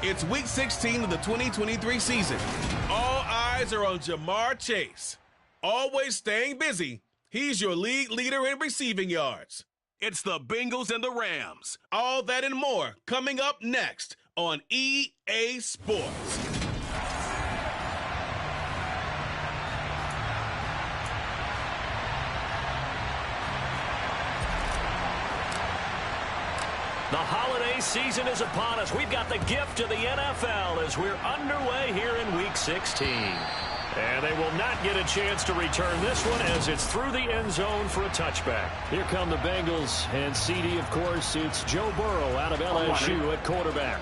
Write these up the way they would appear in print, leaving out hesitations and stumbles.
It's Week 16 of the 2023 season. All eyes are on Ja'Marr Chase. Always staying busy, he's your league leader in receiving yards. It's the Bengals and the Rams. All that and more coming up next on EA Sports. The holiday season is upon us. We've got the gift of the NFL as we're underway here in Week 16. And they will not get a chance to return this one as it's through the end zone for a touchback. Here come the Bengals, and CD, of course, it's Joe Burrow out of LSU at quarterback.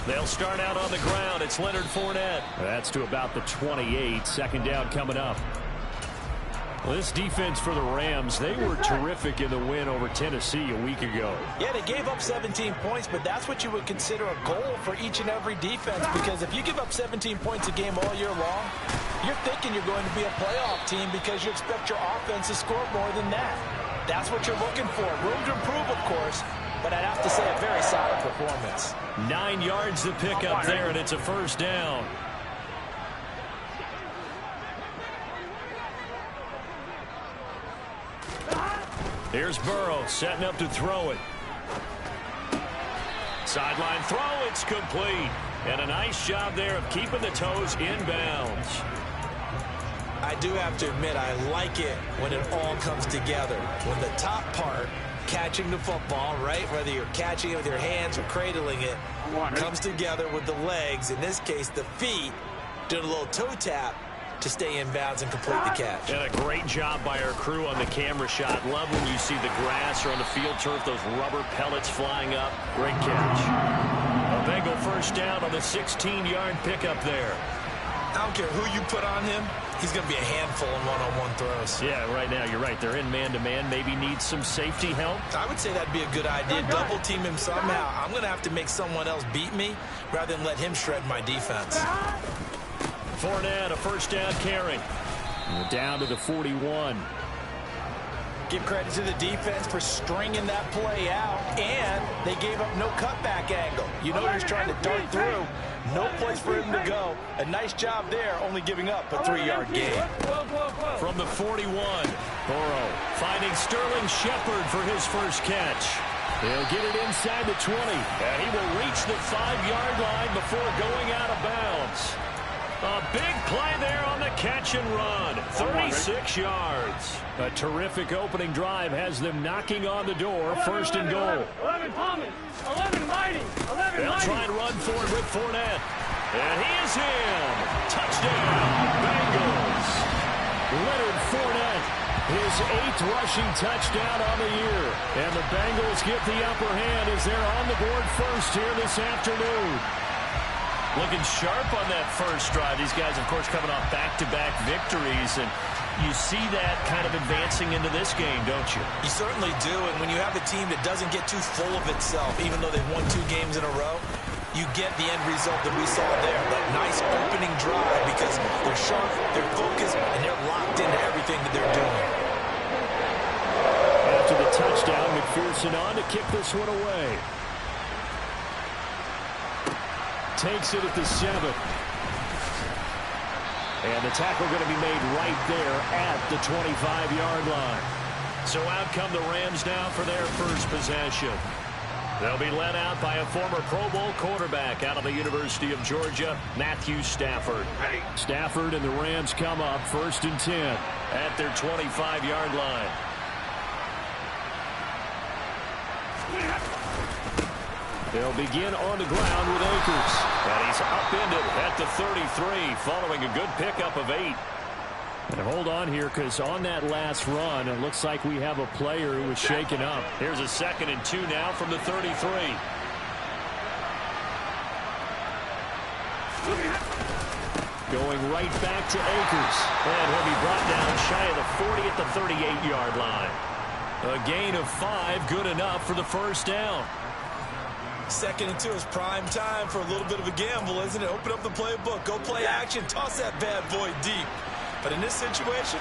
They'll start out on the ground. It's Leonard Fournette. That's to about the 28. Second down coming up. Well, this defense for the Rams, they were terrific in the win over Tennessee a week ago. Yeah, they gave up 17 points, but that's what you would consider a goal for each and every defense, because if you give up 17 points a game all year long, you're thinking you're going to be a playoff team because you expect your offense to score more than that. That's what you're looking for. Room to improve, of course, but I'd have to say a very solid performance. 9 yards to pick up there, and it's a first down. Here's Burrow setting up to throw it. Sideline throw, it's complete. And a nice job there of keeping the toes inbounds. I do have to admit, I like it when it all comes together. When the top part, catching the football, right, whether you're catching it with your hands or cradling it, comes together with the legs, in this case the feet, doing a little toe tap to stay in bounds and complete the catch. And a great job by our crew on the camera shot. Love when you see the grass or on the field turf, those rubber pellets flying up. Great catch. A Bengal first down on the 16-yard pickup there. I don't care who you put on him, he's going to be a handful in one-on-one throws. Yeah, right now, you're right. They're in man-to-man. Maybe needs some safety help. I would say that'd be a good idea. Double team him somehow. I'm going to have to make someone else beat me rather than let him shred my defense. Fournette, a first down carry. Down to the 41. Give credit to the defense for stringing that play out, and they gave up no cutback angle. You know he's trying to dart through. No place for him to go. A nice job there, only giving up a 3-yard gain. From the 41, Burrow finding Sterling Shepard for his first catch. He'll get it inside the 20, and he will reach the 5-yard line before going out of bounds. A big play there on the catch and run. 36 yards. A terrific opening drive has them knocking on the door. First and goal. 11 Thomas. 11 Mighty. 11 They'll try and run for it with Fournette. And he is in. Touchdown, Bengals. Leonard Fournette, his 8th rushing touchdown on the year. And the Bengals get the upper hand as they're on the board first here this afternoon. Looking sharp on that first drive. These guys, of course, coming off back-to-back victories, and you see that kind of advancing into this game, don't you? You certainly do, and when you have a team that doesn't get too full of itself, even though they've won 2 games in a row, you get the end result that we saw there, that nice opening drive, because they're sharp, they're focused, and they're locked into everything that they're doing. After the touchdown, McPherson on to kick this one away. Takes it at the 7. And the tackle going to be made right there at the 25-yard line. So out come the Rams now for their first possession. They'll be led out by a former Pro Bowl quarterback out of the University of Georgia, Matthew Stafford. Stafford and the Rams come up first and 10 at their 25-yard line. They'll begin on the ground with Akers. And he's upended at the 33 following a good pickup of 8. And hold on here, because on that last run, it looks like we have a player who was shaken up. Here's a 2nd and 2 now from the 33. Going right back to Akers. And he'll be brought down shy of the 40 at the 38-yard line. A gain of 5, good enough for the first down. 2nd and 2 is prime time for a little bit of a gamble, isn't it? Open up the playbook, go play action, toss that bad boy deep. But in this situation,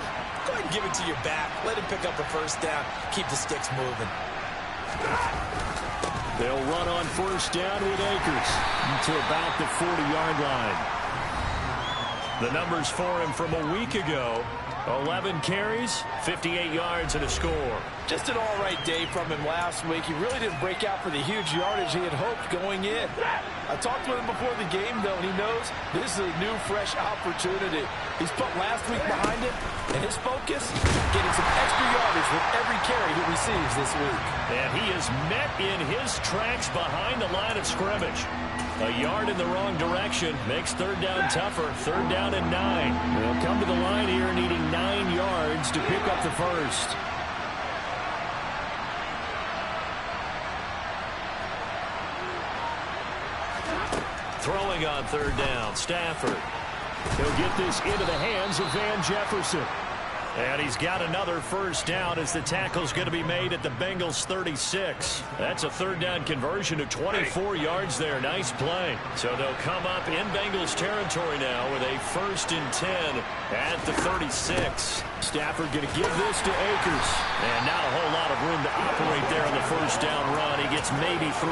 go ahead and give it to your back. Let him pick up a first down. Keep the sticks moving. They'll run on first down with Akers to about the 40-yard line. The numbers for him from a week ago: 11 carries, 58 yards, and a score. Just an all-right day from him last week. He really didn't break out for the huge yardage he had hoped going in. I talked with him before the game, though, and he knows this is a new, fresh opportunity. He's put last week behind him, and his focus, getting some extra yardage with every carry he receives this week. And he is met in his tracks behind the line of scrimmage. A yard in the wrong direction makes third down tougher. Third down and 9. They'll come to the line here needing 9 yards to pick up the first. Throwing on third down, Stafford. He'll get this into the hands of Van Jefferson. And he's got another first down as the tackle's going to be made at the Bengals 36. That's a third down conversion of 24 yards there. Nice play. So they'll come up in Bengals territory now with a 1st and 10 at the 36. Stafford going to give this to Akers. And not a whole lot of room to operate there on the first down run. He gets maybe 3.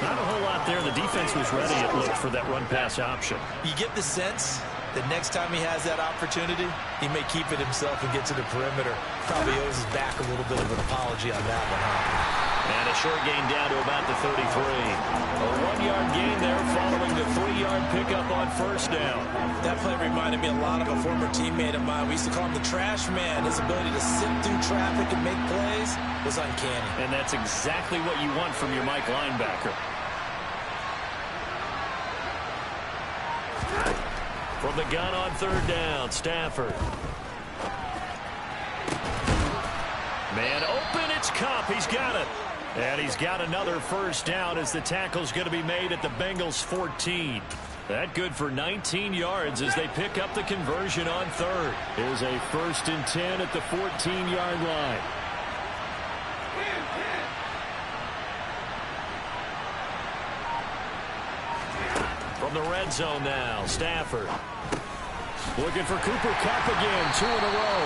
Not a whole lot there. The defense was ready, it looked, for that run-pass option. You get the sense that next time he has that opportunity, he may keep it himself and get to the perimeter. Probably owes his back a little bit of an apology on that one, huh? And a short gain down to about the 33. A 1-yard gain there following the 3-yard pickup on first down. That play reminded me a lot of a former teammate of mine. We used to call him the trash man. His ability to sift through traffic and make plays was uncanny. And that's exactly what you want from your Mike linebacker. From the gun on third down, Stafford. Man open, it's Kupp. He's got it. And he's got another first down as the tackle's going to be made at the Bengals 14. That good for 19 yards as they pick up the conversion on third. Here's a 1st and 10 at the 14-yard line. From the red zone now, Stafford. Looking for Cooper Kupp again, 2 in a row.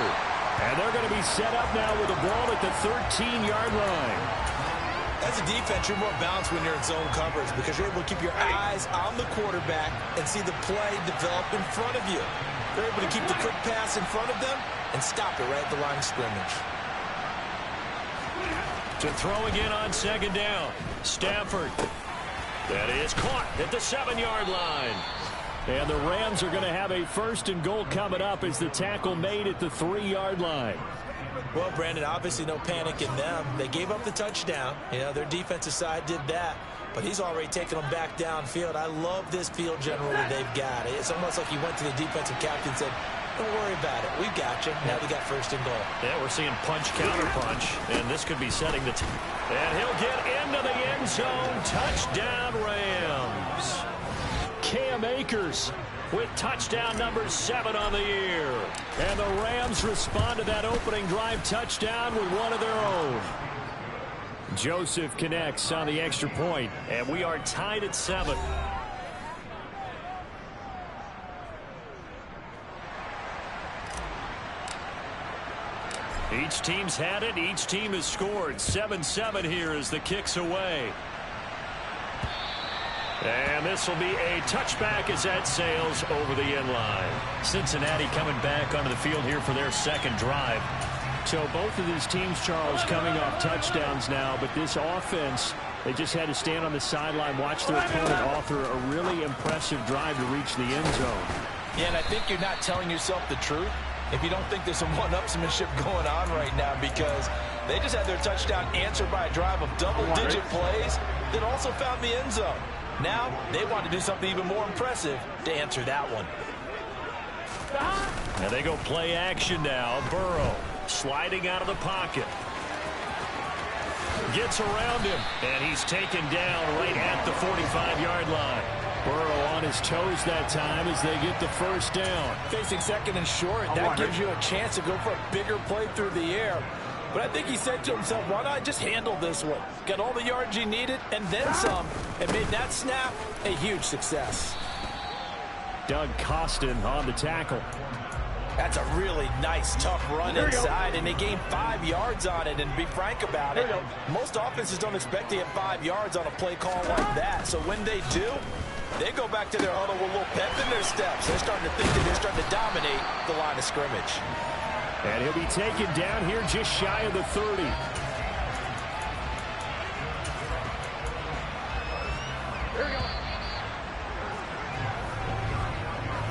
And they're going to be set up now with the ball at the 13-yard line. As a defense, you're more balanced when you're in zone coverage because you're able to keep your eyes on the quarterback and see the play develop in front of you. They're able to keep the quick pass in front of them and stop it right at the line of scrimmage. To throw again on second down, Stafford. That is caught at the 7-yard line. And the Rams are going to have a 1st and goal coming up as the tackle made at the 3-yard line. Well, Brandon, obviously no panic in them. They gave up the touchdown. You know, their defensive side did that. But he's already taken them back downfield. I love this field general that they've got. It's almost like he went to the defensive captain and said, don't worry about it. We've got you. Now they got 1st and goal. Yeah, we're seeing punch, counter punch. And this could be setting the and he'll get into the end zone. Touchdown, Rams. Cam Akers with touchdown number 7 on the year. And the Rams respond to that opening drive touchdown with one of their own. Joseph connects on the extra point, and we are tied at 7. Each team's had it. Each team has scored. 7-7 here as the kick's away. And this will be a touchback as that sails over the end line. Cincinnati coming back onto the field here for their second drive. So both of these teams, Charles, coming off touchdowns now, but this offense, they just had to stand on the sideline, watch their opponent author a really impressive drive to reach the end zone. Yeah, and I think you're not telling yourself the truth if you don't think there's some one-upsmanship going on right now, because they just had their touchdown answered by a drive of double-digit plays that also found the end zone. Now they want to do something even more impressive to answer that one. And they go play action now. Burrow sliding out of the pocket. Gets around him, and he's taken down right at the 45-yard line. Burrow on his toes that time as they get the first down. Facing 2nd and short, that gives you a chance to go for a bigger play through the air. But I think he said to himself, why not just handle this one? Got all the yards he needed and then some, and made that snap a huge success. Doug Costin on the tackle. That's a really nice, tough run inside, and they gained 5 yards on it. And to be frank about it, most offenses don't expect to get 5 yards on a play call like that. So when they do, they go back to their huddle with a little pep in their steps. They're starting to think that they're starting to dominate the line of scrimmage. And he'll be taken down here just shy of the 30.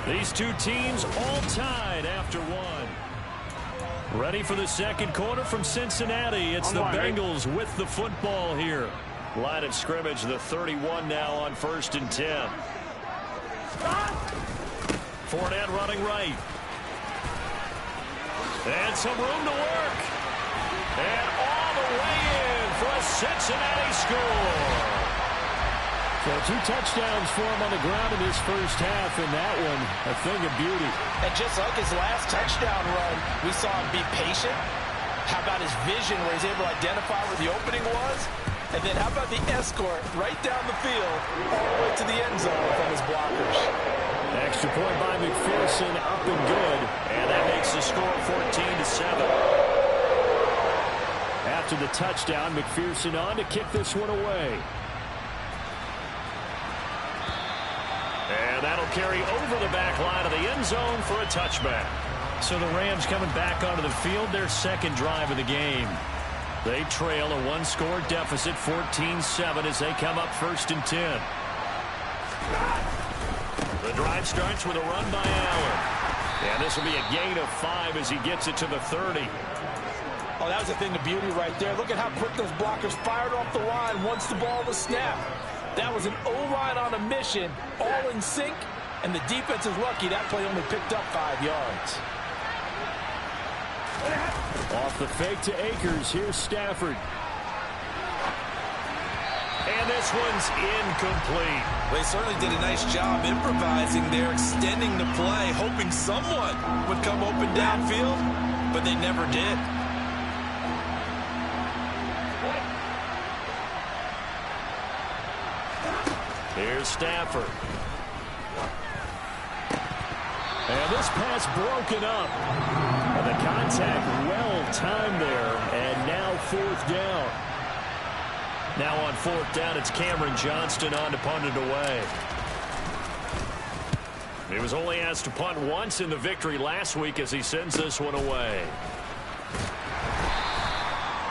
These two teams all tied after one. Ready for the second quarter from Cincinnati. It's the Bengals with the football here. Line of scrimmage, the 31 now on 1st and 10. Fournette running right. And some room to work. And all the way in for a Cincinnati score. So 2 touchdowns for him on the ground in this first half, and that one a thing of beauty. And just like his last touchdown run, we saw him be patient. How about his vision where he's able to identify where the opening was? And then how about the escort right down the field all the way to the end zone from his blockers? Extra point by McPherson, up and good. And that makes the score 14-7. After the touchdown, McPherson on to kick this one away. And that'll carry over the back line of the end zone for a touchback. So the Rams coming back onto the field, their second drive of the game. They trail a 1-score deficit, 14-7, as they come up 1st and 10. The drive starts with a run by Allen. And this will be a gain of 5 as he gets it to the 30. Oh, that was a thing of beauty right there. Look at how quick those blockers fired off the line once the ball was snapped. That was an O-line on a mission, all in sync, and the defense is lucky that play only picked up 5 yards. Off the fake to Akers, here's Stafford. And this one's incomplete. They certainly did a nice job improvising there, extending the play, hoping someone would come open downfield, but they never did. Here's Stafford. And this pass broken up. And the contact well timed there. And now 4th down. Now on 4th down, it's Cameron Johnston on to punt it away. He was only asked to punt once in the victory last week as he sends this one away.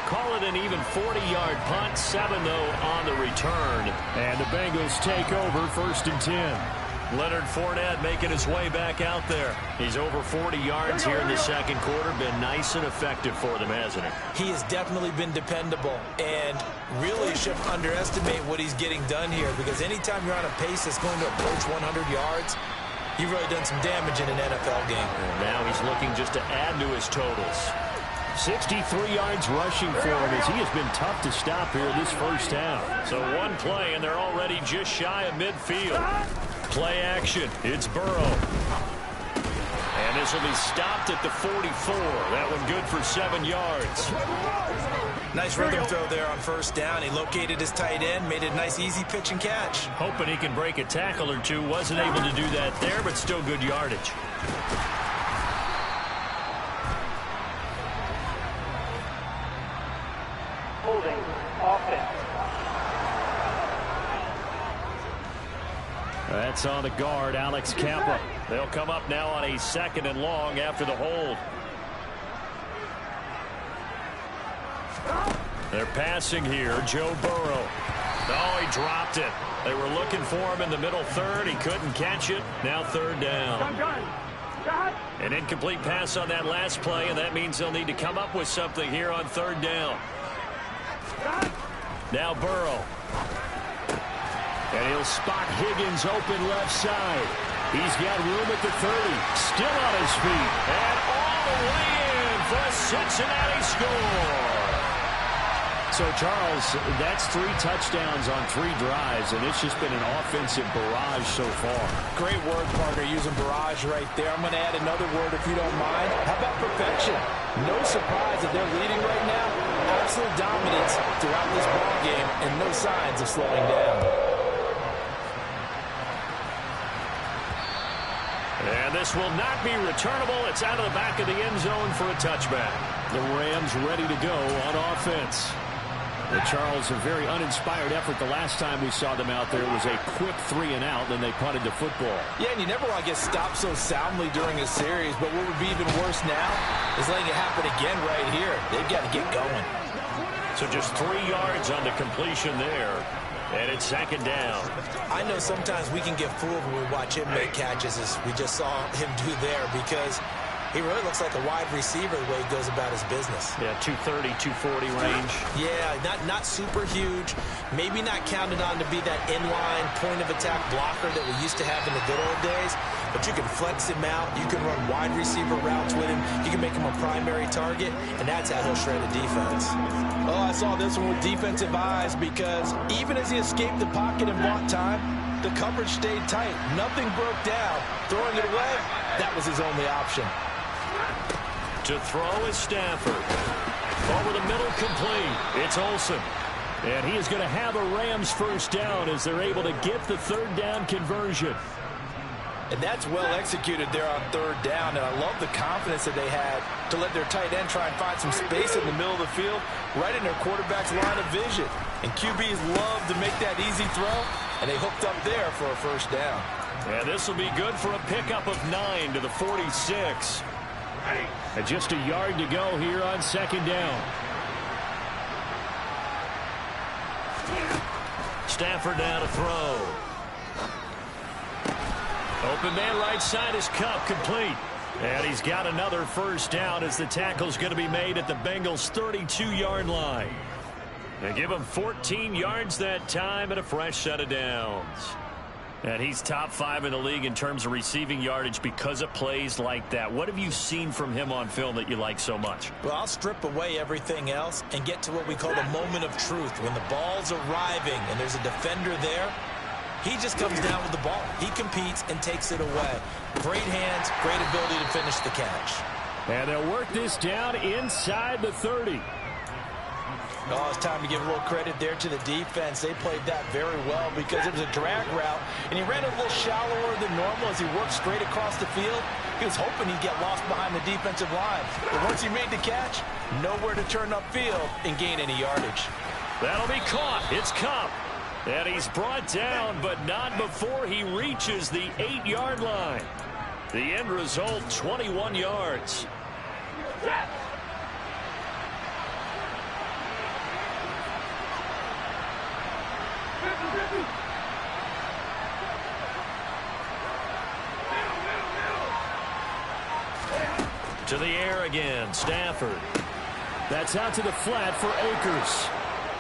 Call it an even 40-yard punt, 7 though on the return. And the Bengals take over 1st and 10. Leonard Fournette making his way back out there. He's over 40 yards here in the second quarter. Been nice and effective for them, hasn't he? He has definitely been dependable, and really shouldn't underestimate what he's getting done here, because anytime you're on a pace that's going to approach 100 yards, you've really done some damage in an NFL game. And now he's looking just to add to his totals. 63 yards rushing for him as he has been tough to stop here this first half. So one play, and they're already just shy of midfield. Play action. It's Burrow. And this will be stopped at the 44. That one good for 7 yards. Nice rhythm throw there on 1st down. He located his tight end, made it a nice easy pitch and catch. Hoping he can break a tackle or two. Wasn't able to do that there, but still good yardage. Holding offense. That's on the guard, Alex Kappa. They'll come up now on a 2nd and long after the hold. They're passing here, Joe Burrow. Oh, he dropped it. They were looking for him in the middle 3rd. He couldn't catch it. Now 3rd down. An incomplete pass on that last play, and that means they'll need to come up with something here on 3rd down. Now Burrow. And he'll spot Higgins open left side. He's got room at the 30. Still on his feet. And all the way in for a Cincinnati score. So, Charles, that's 3 touchdowns on 3 drives, and it's just been an offensive barrage so far. Great word, partner, using barrage right there. I'm going to add another word if you don't mind. How about perfection? No surprise that they're leading right now. Absolute dominance throughout this ball game, and no signs of slowing down. And this will not be returnable. It's out of the back of the end zone for a touchback. The Rams ready to go on offense. The Charles, a very uninspired effort the last time we saw them out there. It was a quick 3-and-out, then they punted the football. Yeah, and you never want to get stopped so soundly during a series, but what would be even worse now is letting it happen again right here. They've got to get going. So just 3 yards on the completion there, and it's 2nd down. I know sometimes we can get fooled when we watch him make catches, as we just saw him do there, because he really looks like a wide receiver the way he goes about his business. Yeah, 230, 240 range. Yeah, not super huge. Maybe not counted on to be that inline point-of-attack blocker that we used to have in the good old days. But you can flex him out. You can run wide receiver routes with him. You can make him a primary target, and that's how he'll shred a defense. Oh, I saw this one with defensive eyes, because even as he escaped the pocket and bought time, the coverage stayed tight. Nothing broke down. Throwing it away, that was his only option. To throw is Stafford. Over the middle, complete. It's Olsen. And he is going to have a Rams first down as they're able to get the 3rd down conversion. And that's well executed there on 3rd down. And I love the confidence that they had to let their tight end try and find some space in the middle of the field, right in their quarterback's line of vision. And QBs love to make that easy throw, and they hooked up there for a first down. And this will be good for a pickup of 9 to the 46. And just a yard to go here on 2nd down. Stafford now to throw. Open man right side is Kupp, complete. And he's got another first down as the tackle's going to be made at the Bengals' 32-yard line. They give him 14 yards that time and a fresh set of downs. And he's top 5 in the league in terms of receiving yardage because of plays like that. What have you seen from him on film that you like so much? Well, I'll strip away everything else and get to what we call the moment of truth. When the ball's arriving and there's a defender there, he just comes down with the ball. He competes and takes it away. Great hands, great ability to finish the catch. And they'll work this down inside the 30. Oh, it's time to give a little credit there to the defense. They played that very well because it was a drag route, and he ran a little shallower than normal as he worked straight across the field. He was hoping he'd get lost behind the defensive line. But once he made the catch, nowhere to turn upfield and gain any yardage. That'll be caught. It's Kupp. And he's brought down, but not before he reaches the 8-yard line. The end result, 21 yards. To the air again, Stafford. That's out to the flat for Akers.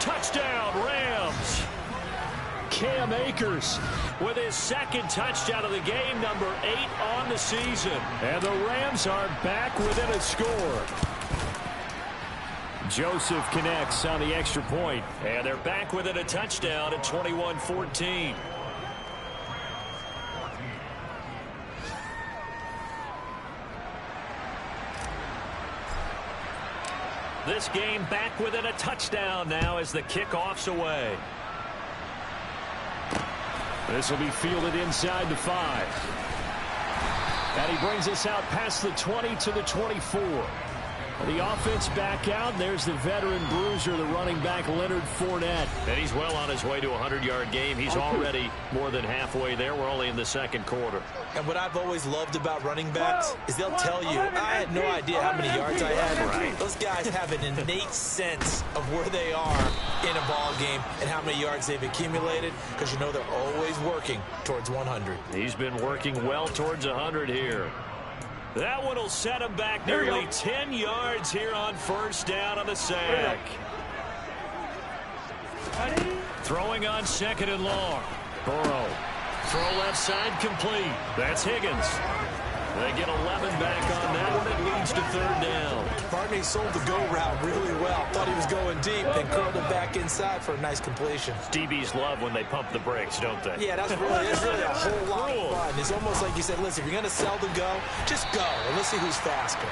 Touchdown, Rams. Cam Akers with his 2nd touchdown of the game, number 8 on the season. And the Rams are back within a score. Joseph connects on the extra point, and they're back within a touchdown at 21-14. This game back within a touchdown now as the kickoff's away. This will be fielded inside the 5. And he brings us out past the 20 to the 24. The offense back out. There's the veteran bruiser, the running back, Leonard Fournette. And he's well on his way to a 100-yard game. He's already more than halfway there. We're only in the 2nd quarter. And what I've always loved about running backs is they'll tell you, I had no idea how many yards I had. Right. Those guys have an innate sense of where they are in a ball game and how many yards they've accumulated, because you know they're always working towards 100. He's been working well towards 100 here. That one will set him back nearly 10 yards here on first down on the sack. Throwing on 2nd and long. Burrow. Throw left side complete. That's Higgins. They get 11 back on that one. It leads to 3rd down. Barney sold the go route really well. Thought he was going deep, then curled it back inside for a nice completion. DBs love when they pump the brakes, don't they? Yeah, that's really a whole lot of fun. It's almost like you said, listen, if you're going to sell the go, just go, and let's see who's faster.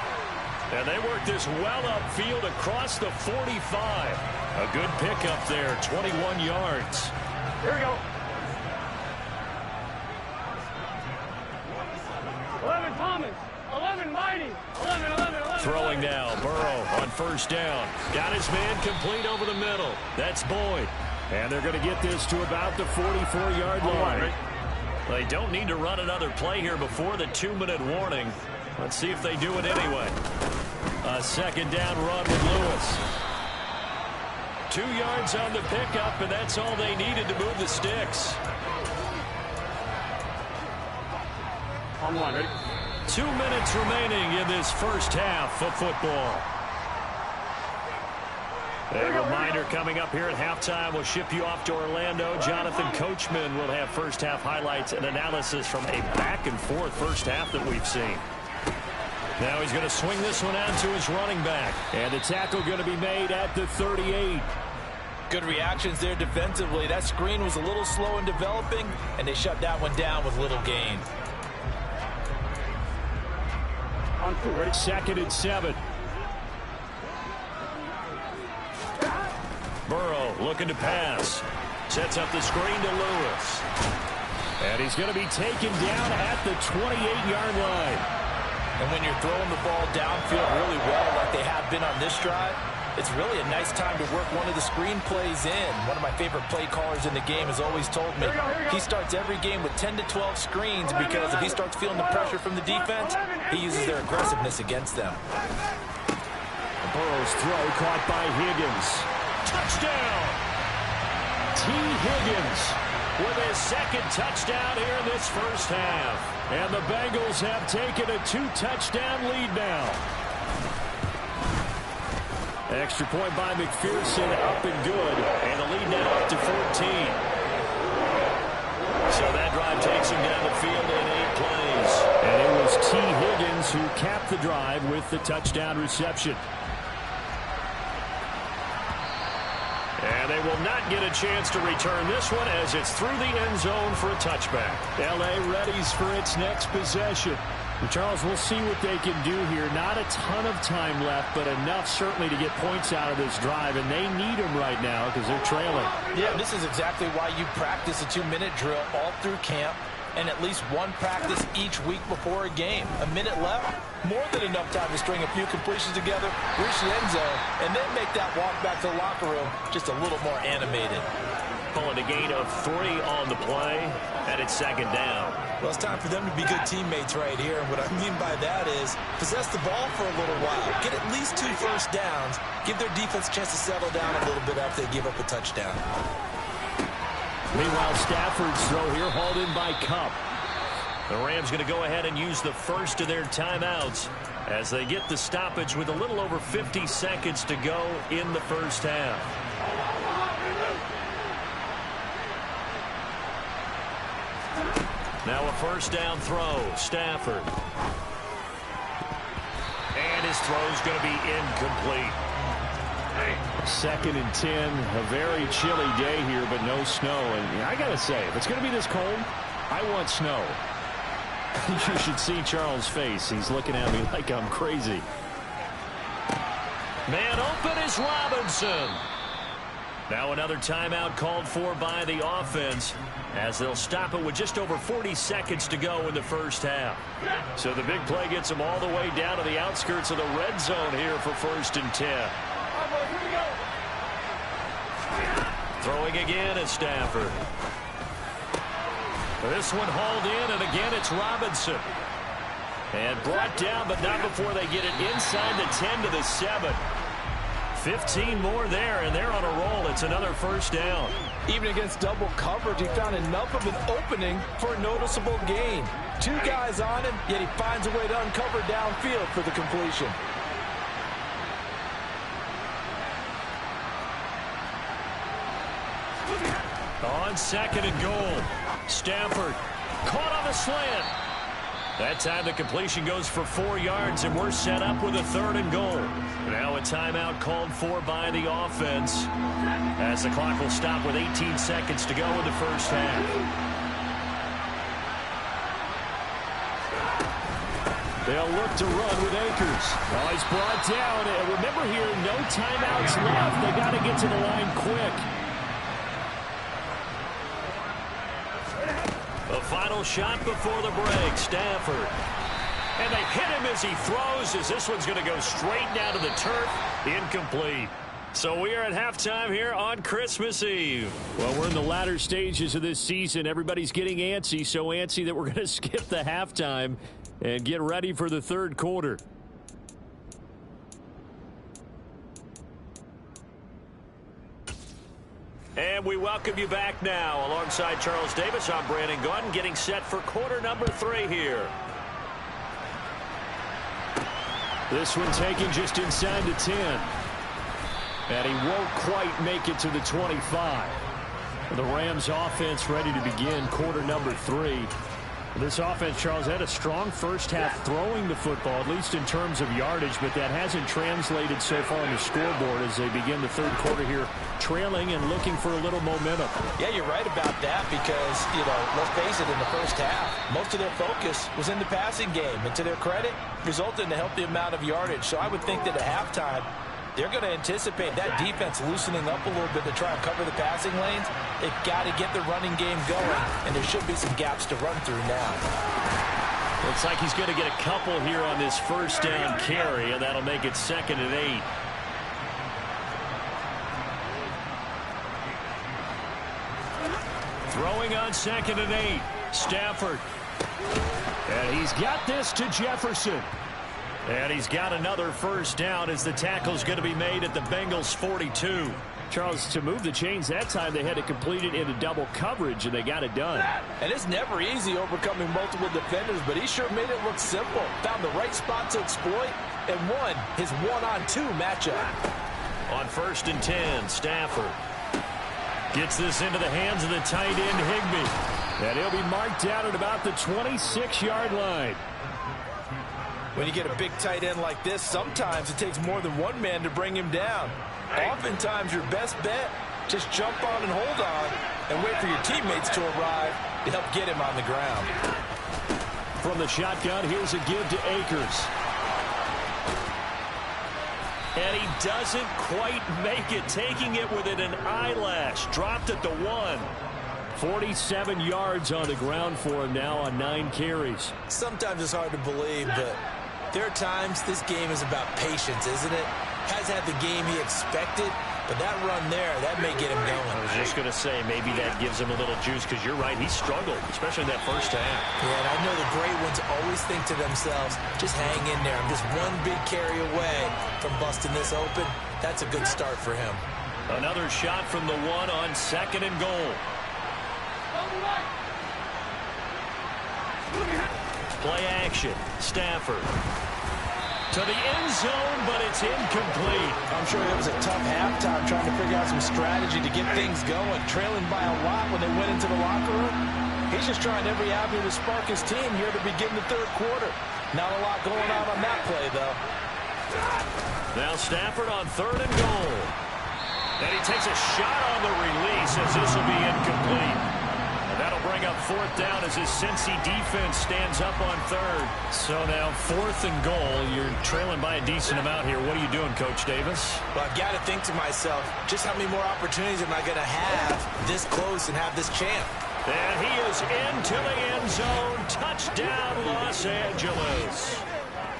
And they work this well upfield across the 45. A good pickup there, 21 yards. Here we go. 11 Throwing now, Burrow on first down. Got his man complete over the middle. That's Boyd. And they're going to get this to about the 44-yard line. They don't need to run another play here before the 2-minute warning. Let's see if they do it anyway. A second down run with Lewis. 2 yards on the pickup, and that's all they needed to move the sticks. On one, ready? 2 minutes remaining in this first half of football. A reminder coming up here at halftime. We'll ship you off to Orlando. Jonathan Coachman will have first half highlights and analysis from a back-and-forth first half that we've seen. Now he's going to swing this one out to his running back. And the tackle going to be made at the 38. Good reactions there defensively. That screen was a little slow in developing, and they shut that one down with little gain. On 2, ready? 2nd and 7. Burrow looking to pass. Sets up the screen to Lewis. And he's going to be taken down at the 28-yard line. And when you're throwing the ball downfield really well like they have been on this drive, it's really a nice time to work one of the screen plays in. One of my favorite play callers in the game has always told me he starts every game with 10 to 12 screens because if he starts feeling the pressure from the defense, he uses their aggressiveness against them. Burrow's throw caught by Higgins. Touchdown! T. Higgins with his second touchdown here in this first half. And the Bengals have taken a 2-touchdown lead now. Extra point by McPherson, up and good. And the lead now up to 14. So that drive takes him down the field in 8 plays. And it was T. Higgins who capped the drive with the touchdown reception. And they will not get a chance to return this one as it's through the end zone for a touchback. L.A. readies for its next possession. And Charles, we'll see what they can do here. Not a ton of time left, but enough certainly to get points out of this drive, and they need them right now because they're trailing. Yeah, this is exactly why you practice a 2-minute drill all through camp and at least one practice each week before a game. A minute left, more than enough time to string a few completions together, reach the end zone, and then make that walk back to the locker room just a little more animated. Pulling a gain of 3 on the play, and it's second down. Well, it's time for them to be good teammates right here. And what I mean by that is possess the ball for a little while. Get at least 2 first downs. Give their defense a chance to settle down a little bit after they give up a touchdown. Meanwhile, Stafford's throw here hauled in by Kupp. The Rams going to go ahead and use the first of their timeouts as they get the stoppage with a little over 50 seconds to go in the first half. Now a first down throw, Stafford. And his throw's going to be incomplete. 2nd and 10, a very chilly day here, but no snow. And I got to say, if it's going to be this cold, I want snow. You should see Charles' face. He's looking at me like I'm crazy. Man open is Robinson. Now another timeout called for by the offense as they'll stop it with just over 40 seconds to go in the first half. So the big play gets them all the way down to the outskirts of the red zone here for 1st and 10. Throwing again at Stafford. This one hauled in, and again it's Robinson. And brought down, but not before they get it inside the 10 to the 7. 15 more there, and they're on a roll. It's another first down. Even against double coverage, he found enough of an opening for a noticeable gain. 2 guys on him, yet he finds a way to uncover downfield for the completion. On 2nd and goal, Stafford caught on the slant. That time the completion goes for 4 yards, and we're set up with a 3rd and goal. Now a timeout called for by the offense as the clock will stop with 18 seconds to go in the first half. They'll look to run with Akers. Oh, he's brought down. And remember here, no timeouts left. They got to get to the line quick. The final shot before the break. Stafford And they hit him as he throws, as this one's going to go straight down to the turf. Incomplete. So we are at halftime here on Christmas Eve. Well, we're in the latter stages of this season. Everybody's getting antsy, so antsy that we're going to skip the halftime and get ready for the third quarter. And we welcome you back now. Alongside Charles Davis, I'm Brandon Gaudin, getting set for quarter number 3 here. This one taken just inside the 10. And he won't quite make it to the 25. The Rams offense ready to begin quarter number 3. This offense, Charles, had a strong first half throwing the football, at least in terms of yardage, but that hasn't translated so far on the scoreboard as they begin the third quarter here, trailing and looking for a little momentum. Yeah, you're right about that because, let's face it, in the first half, most of their focus was in the passing game. And to their credit, resulted in a healthy amount of yardage. So I would think that at halftime, they're going to anticipate that defense loosening up a little bit to try and cover the passing lanes. They've got to get the running game going, and there should be some gaps to run through now. Looks like he's going to get a couple here on this first down carry, and that'll make it 2nd and 8. Throwing on 2nd and 8. Stafford. And he's got this to Jefferson. And he's got another first down as the tackle's going to be made at the Bengals 42. Charles, to move the chains that time, they had to complete it into double coverage, and they got it done. And it's never easy overcoming multiple defenders, but he sure made it look simple. Found the right spot to exploit and won his 1-on-2 matchup. On 1st and 10, Stafford gets this into the hands of the tight end, Higbee. And he'll be marked down at about the 26-yard line. When you get a big tight end like this, sometimes it takes more than one man to bring him down. Oftentimes, your best bet, just jump on and hold on and wait for your teammates to arrive to help get him on the ground. From the shotgun, here's a give to Akers. And he doesn't quite make it, taking it within an eyelash. Dropped at the 1. 47 yards on the ground for him now on 9 carries. Sometimes it's hard to believe, but there are times this game is about patience, isn't it? Has had the game he expected, but that run there, that may get him going. I was just going to say, maybe that gives him a little juice, because you're right, he struggled, especially in that first half. Yeah, and I know the great ones always think to themselves, just hang in there. I'm just one big carry away from busting this open. That's a good start for him. Another shot from the 1 on 2nd and goal. Play action. Stafford to the end zone, but it's incomplete. I'm sure it was a tough halftime trying to figure out some strategy to get things going, trailing by a lot when they went into the locker room. He's just trying every avenue to spark his team here to begin the third quarter. Not a lot going on that play, though. Now Stafford on 3rd and goal. And he takes a shot on the release as this will be incomplete. That'll bring up 4th down as his Cincy defense stands up on 3rd. So now 4th and goal. You're trailing by a decent amount here. What are you doing, Coach Davis? Well, I've got to think to myself, just how many more opportunities am I going to have this close and have this champ? And he is into the end zone. Touchdown, Los Angeles.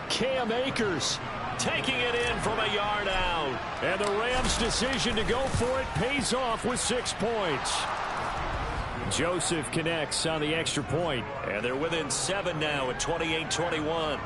Cam Akers taking it in from a yard out. And the Rams' decision to go for it pays off with 6 points. Joseph connects on the extra point, and they're within 7 now at 28-21.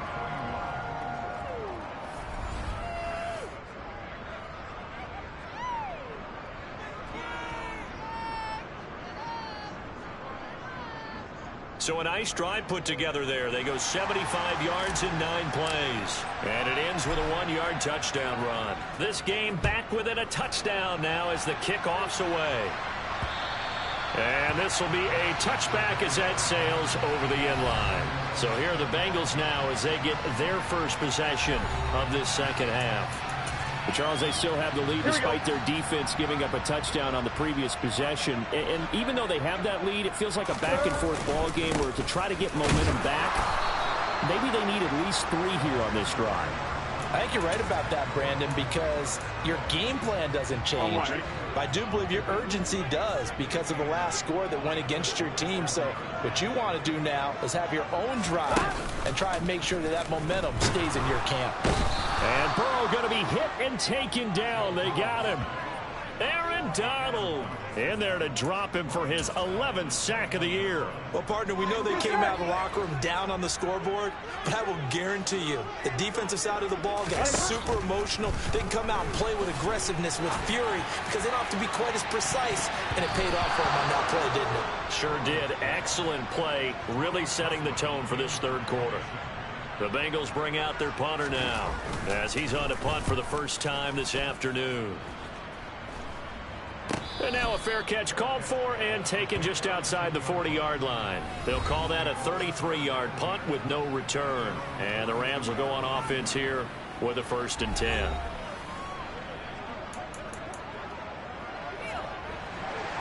So a nice drive put together there. They go 75 yards in 9 plays. And it ends with a 1-yard touchdown run. This game back within a touchdown now as the kickoff's away. And this will be a touchback as that sails over the end line. So here are the Bengals now as they get their first possession of this second half. But Charles, they still have the lead despite their defense giving up a touchdown on the previous possession. And even though they have that lead, it feels like a back-and-forth ball game where to try to get momentum back, maybe they need at least 3 here on this drive. I think you're right about that, Brandon, because your game plan doesn't change. But I do believe your urgency does because of the last score that went against your team. So what you want to do now is have your own drive and try and make sure that that momentum stays in your camp. And Burrow going to be hit and taken down. They got him. Aaron Donald in there to drop him for his 11th sack of the year. Well, partner, we know they came out of the locker room down on the scoreboard, but I will guarantee you the defensive side of the ball got super emotional. They can come out and play with aggressiveness, with fury, because they don't have to be quite as precise, and it paid off for them on that play, didn't it? Sure did. Excellent play, really setting the tone for this third quarter. The Bengals bring out their punter now as he's on to punt for the first time this afternoon. And now a fair catch called for and taken just outside the 40-yard line. They'll call that a 33-yard punt with no return. And the Rams will go on offense here with a 1st and 10.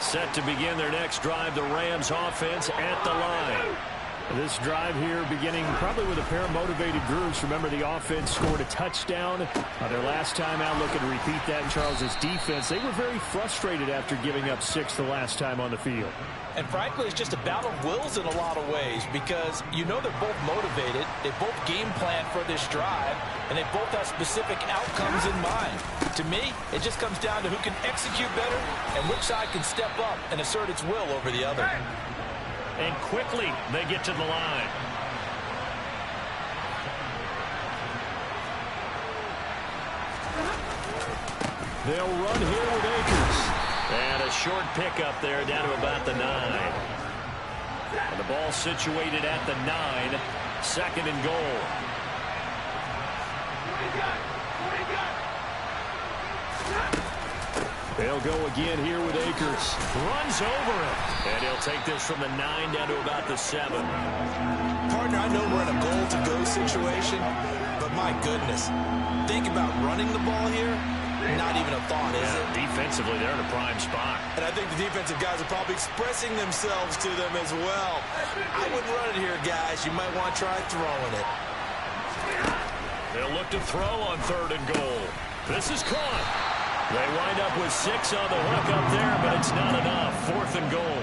Set to begin their next drive, the Rams offense at the line. This drive here beginning probably with a pair of motivated groups. Remember, the offense scored a touchdown their last time out, looking to repeat that in Charles's defense. They were very frustrated after giving up 6 the last time on the field. And frankly, it's just a battle of wills in a lot of ways because you know they're both motivated, they both game plan for this drive, and they both have specific outcomes in mind. To me, it just comes down to who can execute better and which side can step up and assert its will over the other. And quickly, they get to the line. They'll run here with Akers. And a short pickup there down to about the 9. And the ball situated at the 9. 2nd and goal. They'll go again here with Akers. Runs over it. And he'll take this from the 9 down to about the 7. Partner, I know we're in a goal-to-go situation, but my goodness, think about running the ball here. Not even a thought, is it? Defensively, they're in a prime spot. And I think the defensive guys are probably expressing themselves to them as well. I wouldn't run it here, guys. You might want to try throwing it. They'll look to throw on 3rd and goal. This is caught. They wind up with 6 on the hook up there, but it's not enough. 4th and goal.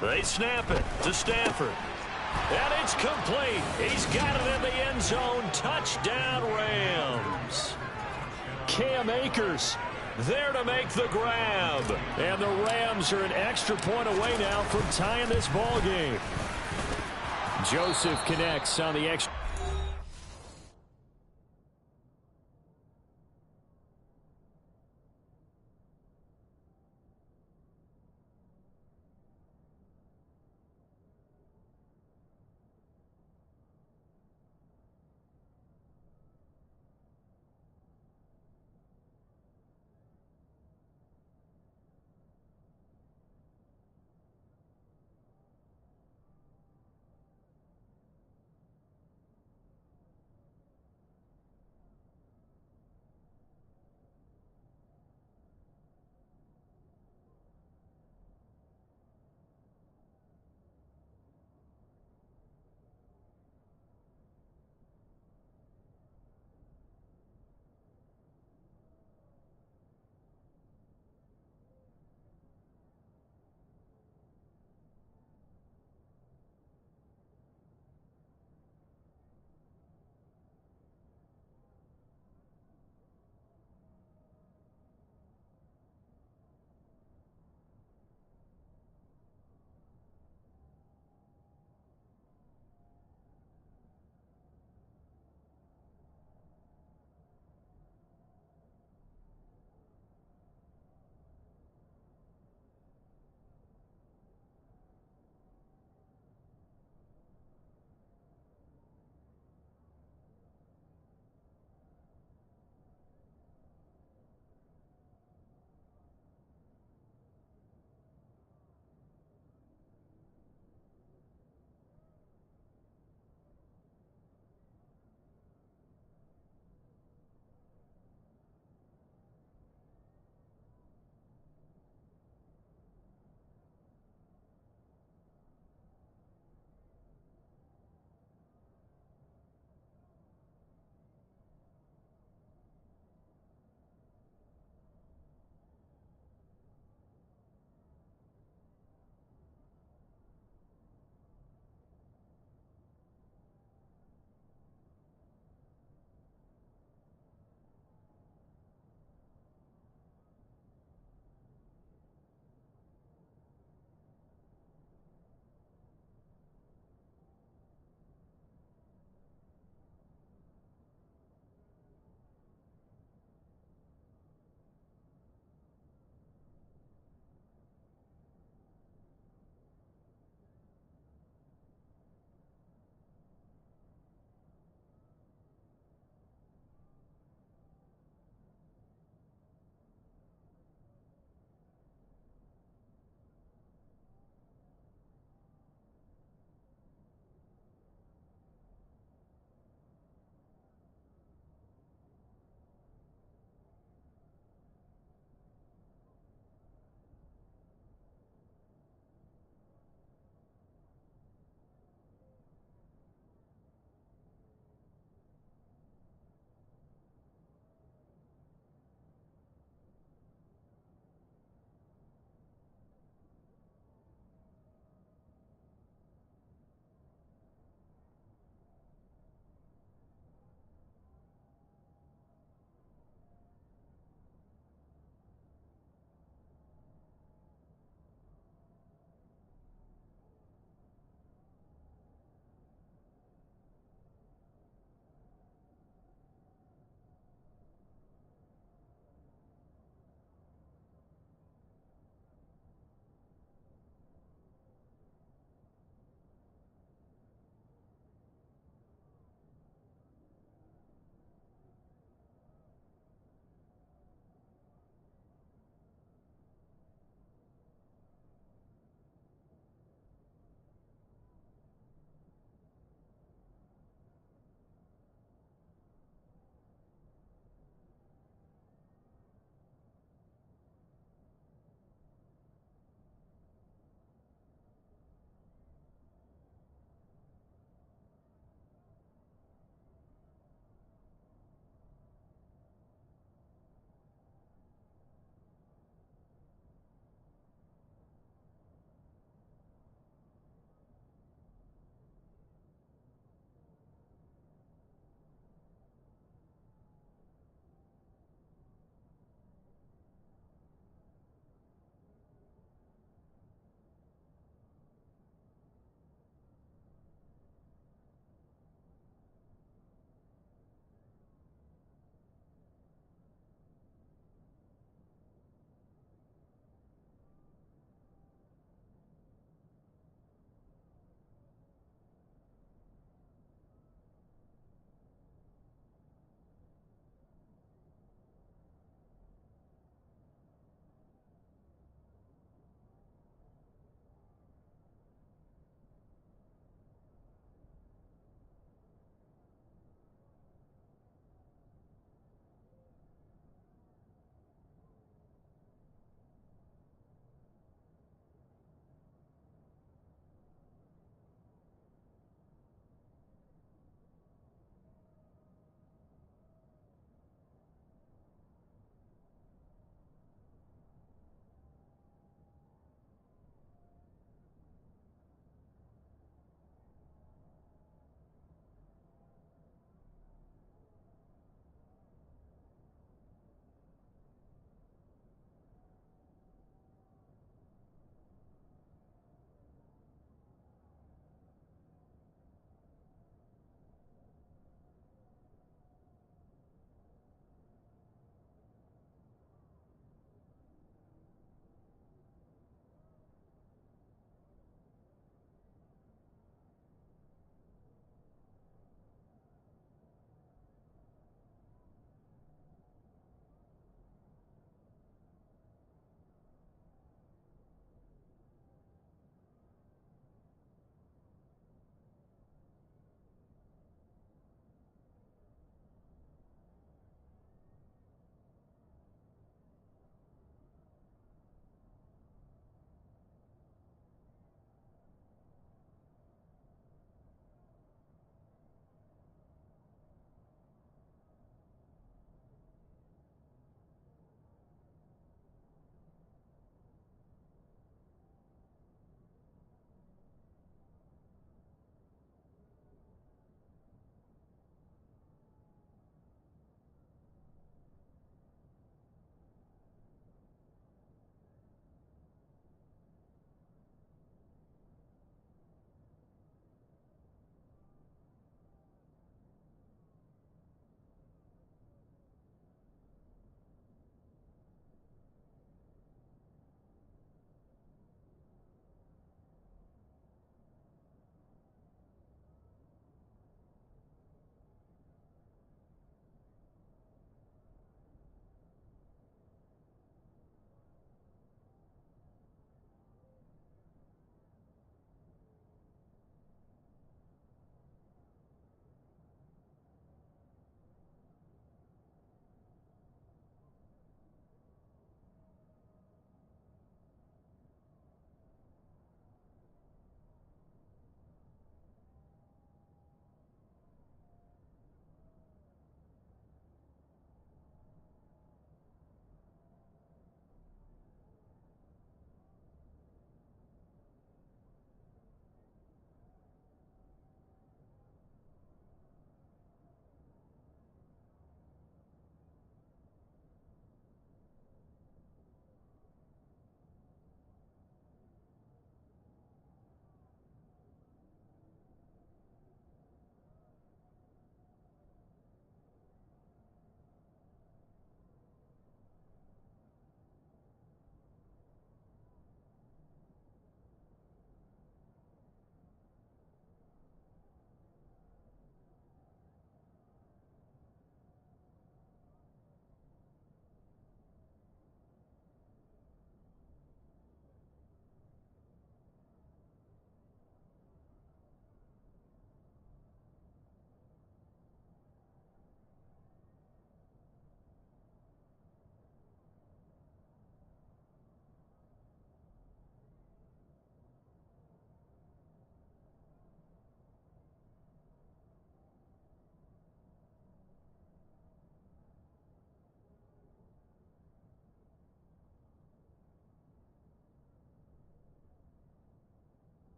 They snap it to Stafford. And it's complete. He's got it in the end zone. Touchdown, Rams. Cam Akers there to make the grab. And the Rams are an extra point away now from tying this ball game. Joseph connects on the extra.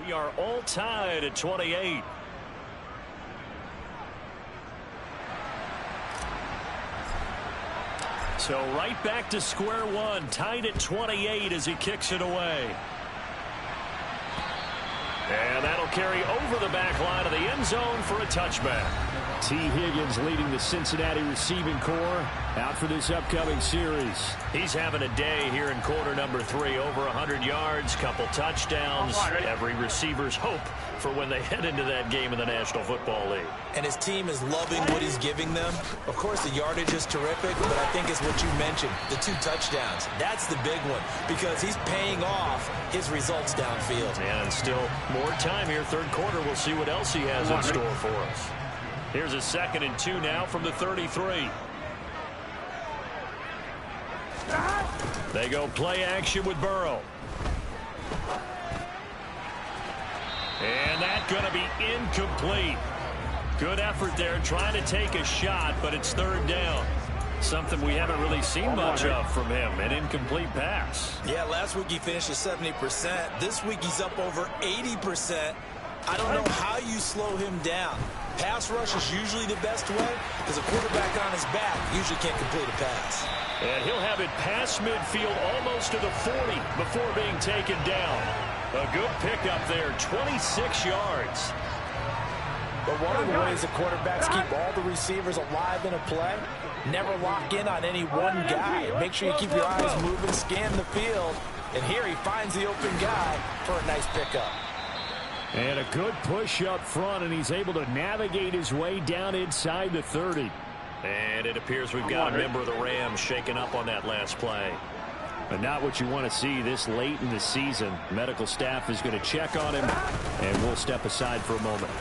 We are all tied at 28. So right back to square one, tied at 28 as he kicks it away. And that'll carry over the back line of the end zone for a touchback. T. Higgins leading the Cincinnati receiving corps out for this upcoming series. He's having a day here in quarter number 3. Over 100 yards, couple touchdowns. Every receiver's hope for when they head into that game in the National Football League. And his team is loving what he's giving them. Of course, the yardage is terrific, but I think it's what you mentioned, the 2 touchdowns. That's the big one because he's paying off his results downfield. And still more time here. Third quarter, we'll see what else he has in store for us. Here's a 2nd and 2 now from the 33. They go play action with Burrow. And that's going to be incomplete. Good effort there trying to take a shot, but it's 3rd down. Something we haven't really seen much of from him, an incomplete pass. Yeah, last week he finished at 70%. This week he's up over 80%. I don't know how you slow him down. Pass rush is usually the best way because a quarterback on his back usually can't complete a pass. And he'll have it past midfield almost to the 40 before being taken down. A good pickup there, 26 yards. But one of the ways the quarterbacks keep all the receivers alive in a play, never lock in on any one guy. Make sure you keep your eyes moving, scan the field. And here he finds the open guy for a nice pickup. And a good push up front, and he's able to navigate his way down inside the 30. And it appears we've got a member of the Rams shaken up on that last play. But not what you want to see this late in the season. Medical staff is going to check on him, and we'll step aside for a moment.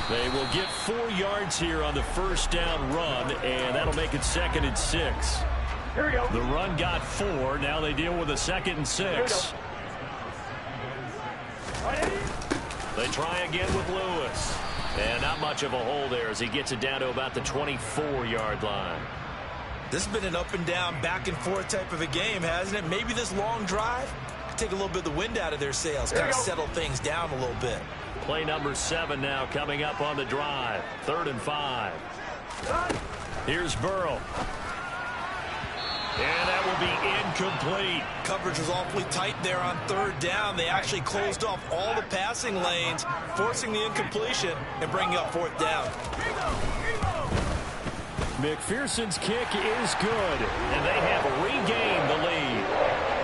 They will get 4 yards here on the 1st down run, and that'll make it 2nd and 6. Here we go. The run got 4. Now they deal with a 2nd and 6. They try again with Lewis. And not much of a hole there as he gets it down to about the 24-yard line. This has been an up and down, back and forth type of a game, hasn't it? Maybe this long drive could take a little bit of the wind out of their sails, kind of settle things down a little bit. Play number 7 now coming up on the drive. 3rd and 5. Here's Burrow. And that will be incomplete. Coverage was awfully tight there on 3rd down. They actually closed off all the passing lanes, forcing the incompletion and bringing up 4th down. McPherson's kick is good. And they have regained the lead.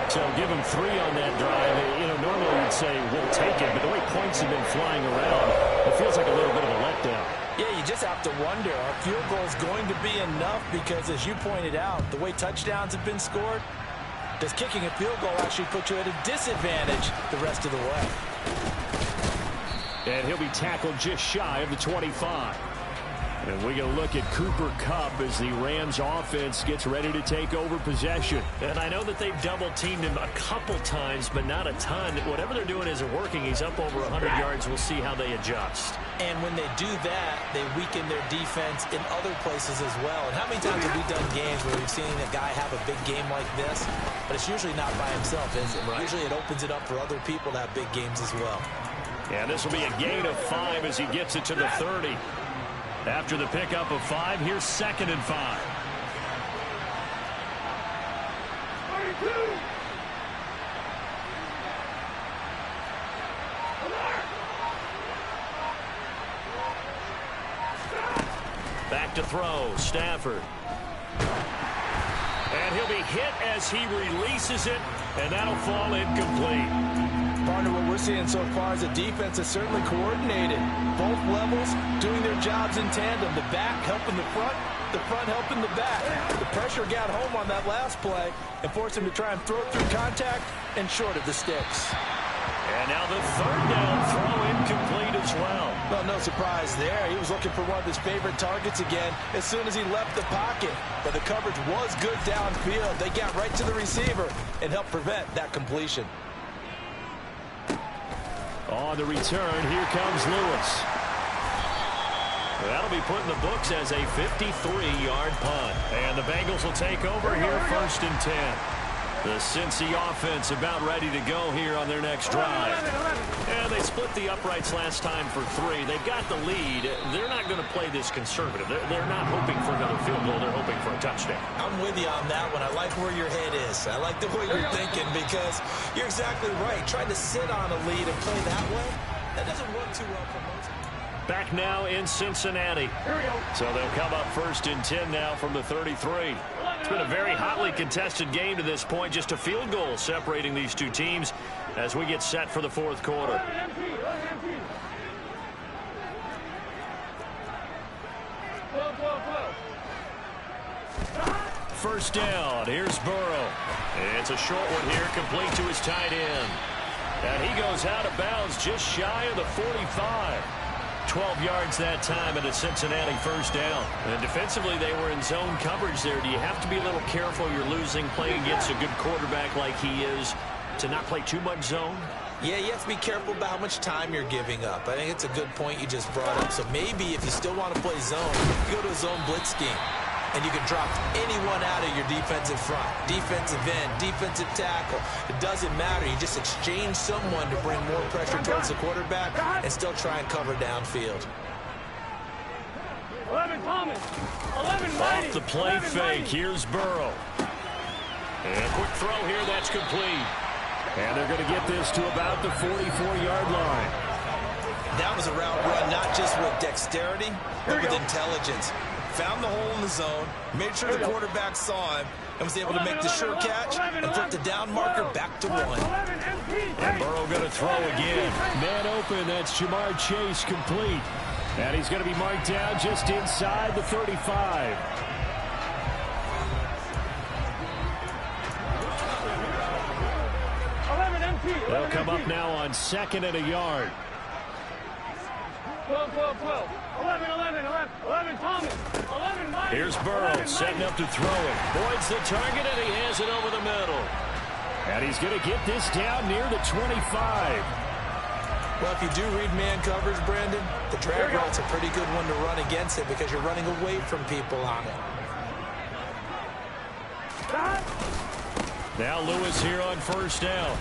So give him 3 on that drive. You know, normally you'd say we'll take it, but the way points have been flying around, it feels like a little bit of a letdown. Yeah, you just have to wonder, are field goals going to be enough? Because as you pointed out, the way touchdowns have been scored, does kicking a field goal actually put you at a disadvantage the rest of the way? And he'll be tackled just shy of the 25. And we going to look at Cooper Kupp as the Rams offense gets ready to take over possession. And I know that they've double-teamed him a couple times, but not a ton. Whatever they're doing isn't working. He's up over 100 yards. We'll see how they adjust. And when they do that, they weaken their defense in other places as well. And how many times have we done games where we've seen a guy have a big game like this? But it's usually not by himself, is it? Right. Usually it opens it up for other people to have big games as well. And this will be a gain of 5 as he gets it to the 30. After the pickup of 5, here's 2nd and 5. Back to throw, Stafford. And he'll be hit as he releases it, and that'll fall incomplete. Partner, what we're seeing so far is a defense that's certainly coordinated. Both levels doing their jobs in tandem. The back helping the front helping the back. The pressure got home on that last play and forced him to try and throw it through contact and short of the sticks. And now the 3rd down throw incomplete as well. Well, no surprise there. He was looking for one of his favorite targets again as soon as he left the pocket. But the coverage was good downfield. They got right to the receiver and helped prevent that completion. On the return, here comes Lewis. That'll be put in the books as a 53-yard punt. And the Bengals will take over here 1st and 10. The Cincy offense about ready to go here on their next drive. And they split the uprights last time for 3. They've got the lead. They're not going to play this conservative. They're not hoping for another field goal. They're hoping for a touchdown. I'm with you on that one. I like where your head is. I like the way you're thinking because you're exactly right. Trying to sit on a lead and play that way, that doesn't work too well for most. Back now in Cincinnati. So they'll come up 1st and 10 now from the 33. It's been a very hotly contested game to this point. Just a field goal separating these two teams as we get set for the 4th quarter. First down. Here's Burrow. It's a short one here, complete to his tight end. And he goes out of bounds just shy of the 45. 12 yards that time and a Cincinnati first down. And defensively, they were in zone coverage there. Do you have to be a little careful? You're losing, playing against a good quarterback like he is, to not play too much zone? Yeah, you have to be careful about how much time you're giving up. I think it's a good point you just brought up. So maybe if you still want to play zone, you go to a zone blitz scheme. And you can drop anyone out of your defensive front. Defensive end, defensive tackle. It doesn't matter. You just exchange someone to bring more pressure towards the quarterback and still try and cover downfield. 11 Thomas. 11 Mighty. Off the play fake. Here's Burrow. And a quick throw here. That's complete. And they're going to get this to about the 44-yard line. That was a route run, not just with dexterity, but with intelligence. Found the hole in the zone, made sure the quarterback saw him, and was able to make the sure catch and flip the down marker back to 1. And Burrow going to throw again. Man open, that's Ja'Marr Chase complete. And he's going to be marked down just inside the 35. They'll come up now on 2nd and a yard. 12, 12, 12. 11, 11, 11, 11 Thomas. 11 Mighty. Here's Burrow setting up to throw it. Boyd's the target, and he has it over the middle. And he's going to get this down near the 25. Well, if you do read man coverage, Brandon, the drag route's a pretty good one to run against it because you're running away from people on it. Now Lewis here on first down.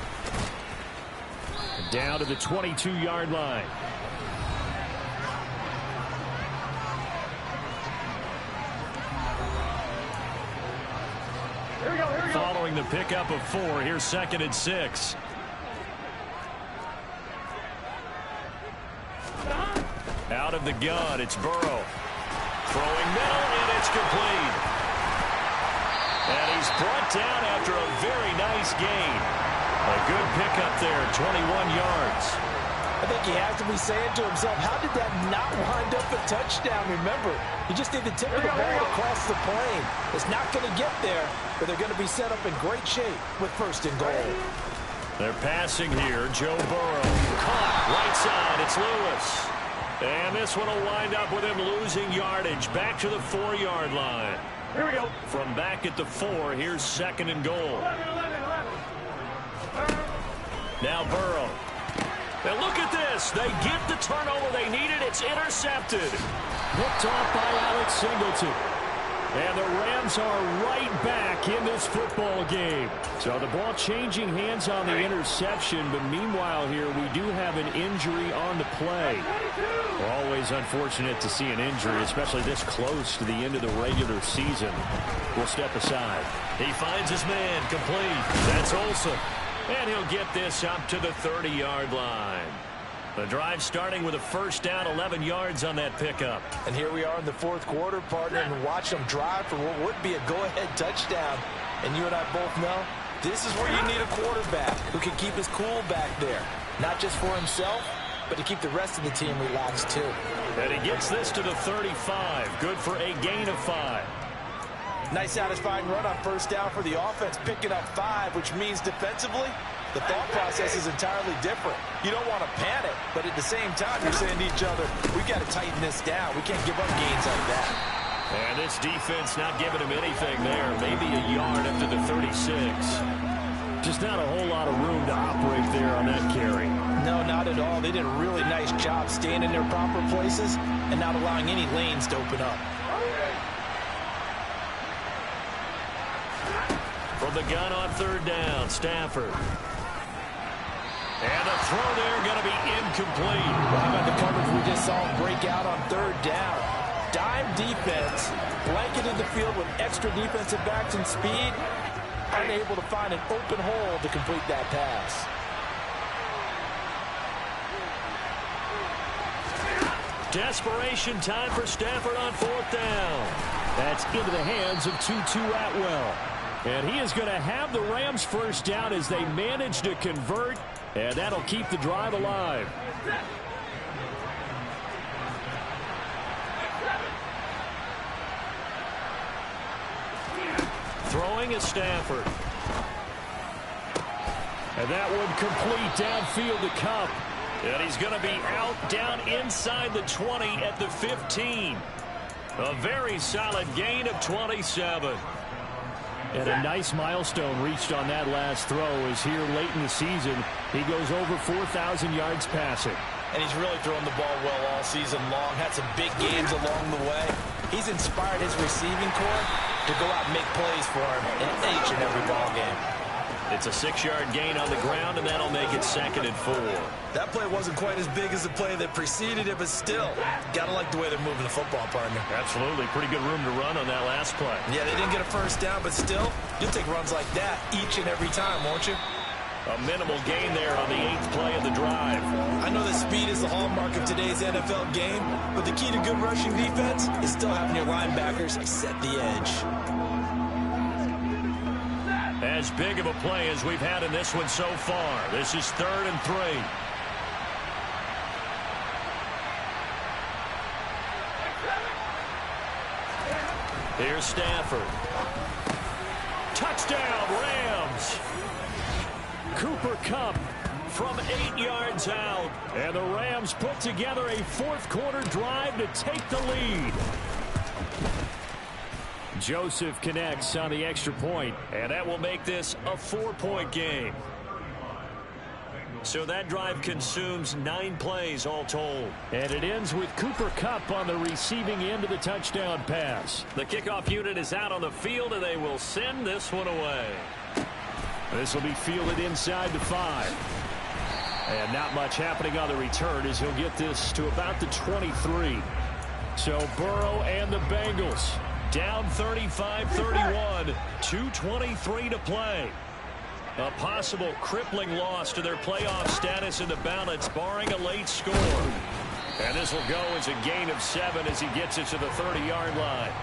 Down to the 22-yard line. Following the pickup of 4, here's 2nd and 6. Out of the gun, it's Burrow. Throwing middle, and it's complete. And he's brought down after a very nice gain. A good pickup there, 21 yards. I think he has to be saying to himself, how did that not wind up a touchdown? Remember, you just need the tip of the ball across the plane. It's not going to get there, but they're going to be set up in great shape with 1st and goal. They're passing here. Joe Burrow. Caught. Right side. It's Lewis. And this one will wind up with him losing yardage. Back to the 4-yard line. Here we go. From back at the 4, here's 2nd and goal. 11, 11, 11. Now Burrow. Now look at this. They get the turnover they needed. It's intercepted. Picked off by Alex Singleton. And the Rams are right back in this football game. So the ball changing hands on the interception, but meanwhile here we do have an injury on the play. Always unfortunate to see an injury, especially this close to the end of the regular season. We'll step aside. He finds his man complete. That's Olsen. And he'll get this up to the 30-yard line. The drive starting with a first down, 11 yards on that pickup. And here we are in the 4th quarter, partner, and watch them drive for what would be a go-ahead touchdown. And you and I both know this is where you need a quarterback who can keep his cool back there. Not just for himself, but to keep the rest of the team relaxed too. And he gets this to the 35. Good for a gain of 5. Nice satisfying run on first down for the offense, picking up 5, which means defensively, the thought process is entirely different. You don't want to panic, but at the same time, you're saying to each other, we got to tighten this down. We can't give up gains like that. And this defense not giving him anything there. Maybe a yard up to the 36. Just not a whole lot of room to operate there on that carry. No, not at all. They did a really nice job staying in their proper places and not allowing any lanes to open up. From the gun on third down, Stafford. And a throw there going to be incomplete. How about the coverage we just saw break out on third down? Dime defense, blanketed the field with extra defensive backs and speed, unable to find an open hole to complete that pass. Desperation time for Stafford on fourth down. That's into the hands of Tutu Atwell. And he is going to have the Rams first down as they manage to convert, and that'll keep the drive alive. Throwing is Stafford. And that one complete downfield to Kupp. And he's going to be out down inside the 20 at the 15. A very solid gain of 27. And a nice milestone reached on that last throw as here late in the season, he goes over 4,000 yards passing. And he's really thrown the ball well all season long. Had some big games along the way. He's inspired his receiving corps to go out and make plays for him in each and every ball game. It's a 6-yard gain on the ground, and that'll make it 2nd and 4. That play wasn't quite as big as the play that preceded it, but still, got to like the way they're moving the football, partner. Absolutely. Pretty good room to run on that last play. Yeah, they didn't get a first down, but still, you'll take runs like that each and every time, won't you? A minimal gain there on the 8th play of the drive. I know that speed is the hallmark of today's NFL game, but the key to good rushing defense is still having your linebackers set the edge. As big of a play as we've had in this one so far. This is 3rd and 3. Here's Stafford. Touchdown, Rams. Cooper Kupp from 8 yards out. And the Rams put together a fourth-quarter drive to take the lead. Joseph connects on the extra point, and that will make this a 4-point game. So that drive consumes 9 plays all told. And it ends with Cooper Kupp on the receiving end of the touchdown pass. The kickoff unit is out on the field, and they will send this one away. This will be fielded inside the 5. And not much happening on the return as he'll get this to about the 23. So Burrow and the Bengals down 35-31, 2:23 to play. A possible crippling loss to their playoff status in the balance, barring a late score. And this will go as a gain of 7 as he gets it to the 30-yard line.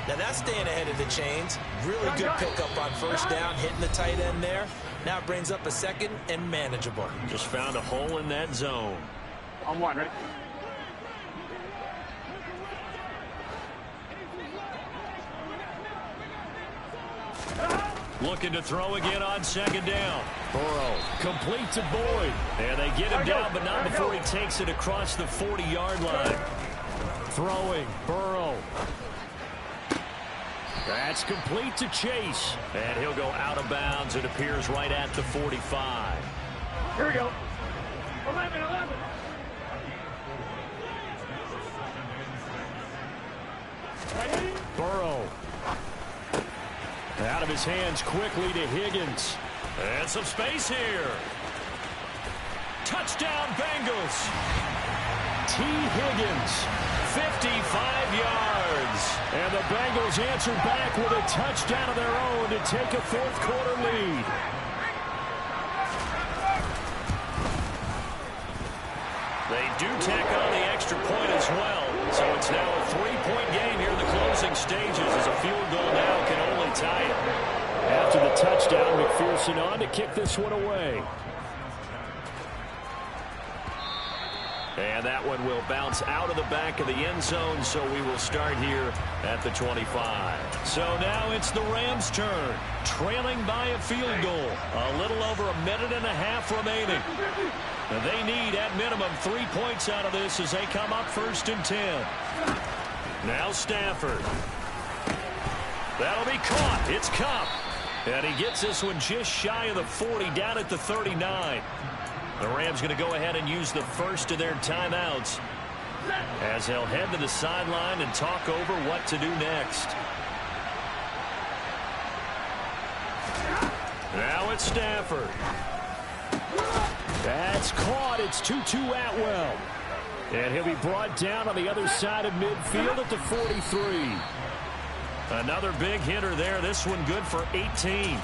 Now that's staying ahead of the chains. Really good pickup on first down, hitting the tight end there. Now it brings up a 2nd and manageable. Just found a hole in that zone. On 1, right? Looking to throw again on 2nd down. Burrow complete to Boyd. And they get him down, but not before he takes it across the 40-yard line. Throwing, Burrow. That's complete to Chase. And he'll go out of bounds. It appears right at the 45. Here we go. 11. Burrow. Out of his hands quickly to Higgins. And some space here. Touchdown, Bengals. T. Higgins. 55 yards. And the Bengals answer back with a touchdown of their own to take a fourth-quarter lead. They do tack on the extra point as well. So it's now a 3-point game here in the closing stages as a field goal now can only tie it. After the touchdown, McPherson on to kick this one away. And that one will bounce out of the back of the end zone, so we will start here at the 25. So now it's the Rams' turn, trailing by a field goal. A little over a minute and a half remaining. And they need, at minimum, 3 points out of this as they come up 1st and 10. Now Stafford. That'll be caught. It's Kupp. And he gets this one just shy of the 40, down at the 39. The Rams going to go ahead and use the first of their timeouts as they'll head to the sideline and talk over what to do next. Now it's Stafford. That's caught. It's Tutu Atwell. And he'll be brought down on the other side of midfield at the 43. Another big hitter there. This one good for 18.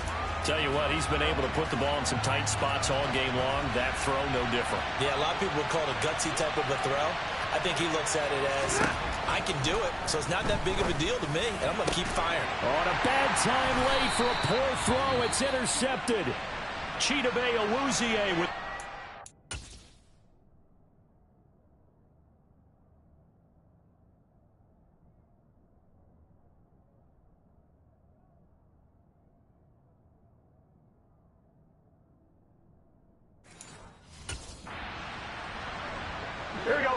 Tell you what, he's been able to put the ball in some tight spots all game long. That throw, no different. Yeah, a lot of people would call it a gutsy type of a throw. I think he looks at it as, I can do it, so it's not that big of a deal to me, and I'm going to keep firing. On a bad time late for a poor throw. It's intercepted. Chidobe Awuzie with... Here we go.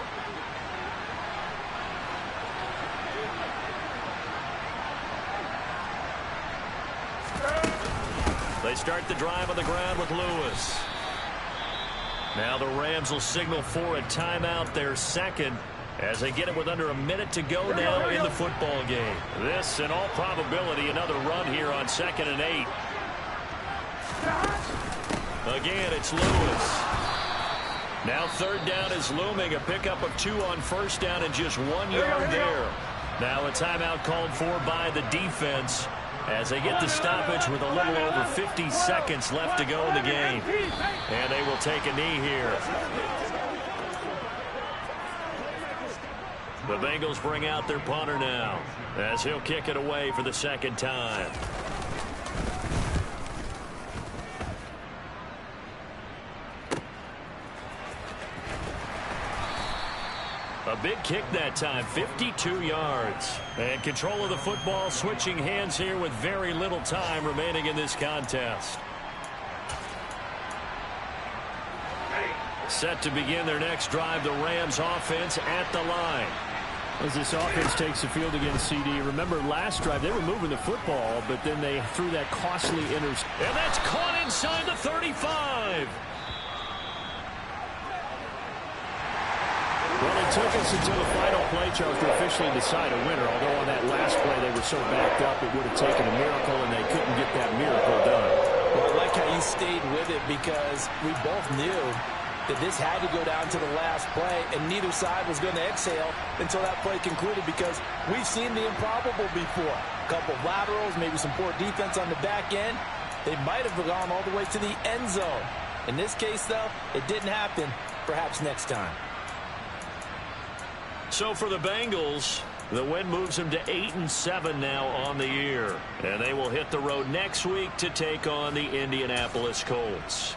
They start the drive on the ground with Lewis. Now the Rams will signal for a timeout, their second, as they get it with under a minute to go now in the football game. This, in all probability, another run here on 2nd and 8. Again, it's Lewis. Now 3rd down is looming. A pickup of 2 on 1st down and just 1 yard there. Now a timeout called for by the defense as they get the stoppage with a little over 50 seconds left to go in the game. And they will take a knee here. The Bengals bring out their punter now as he'll kick it away for the 2nd time. A big kick that time, 52 yards. And control of the football, switching hands here with very little time remaining in this contest. Set to begin their next drive, the Rams offense at the line. As this offense takes the field against CD, remember last drive they were moving the football, but then they threw that costly interception. And that's caught inside the 35. Well, it took us until the final play, Charles, to officially decide a winner. Although on that last play they were so backed up, it would have taken a miracle, and they couldn't get that miracle done. Well, I like how you stayed with it because we both knew that this had to go down to the last play, and neither side was going to exhale until that play concluded because we've seen the improbable before. A couple of laterals, maybe some poor defense on the back end. They might have gone all the way to the end zone. In this case, though, it didn't happen. Perhaps next time. So for the Bengals, the win moves them to 8-7 now on the year. And they will hit the road next week to take on the Indianapolis Colts.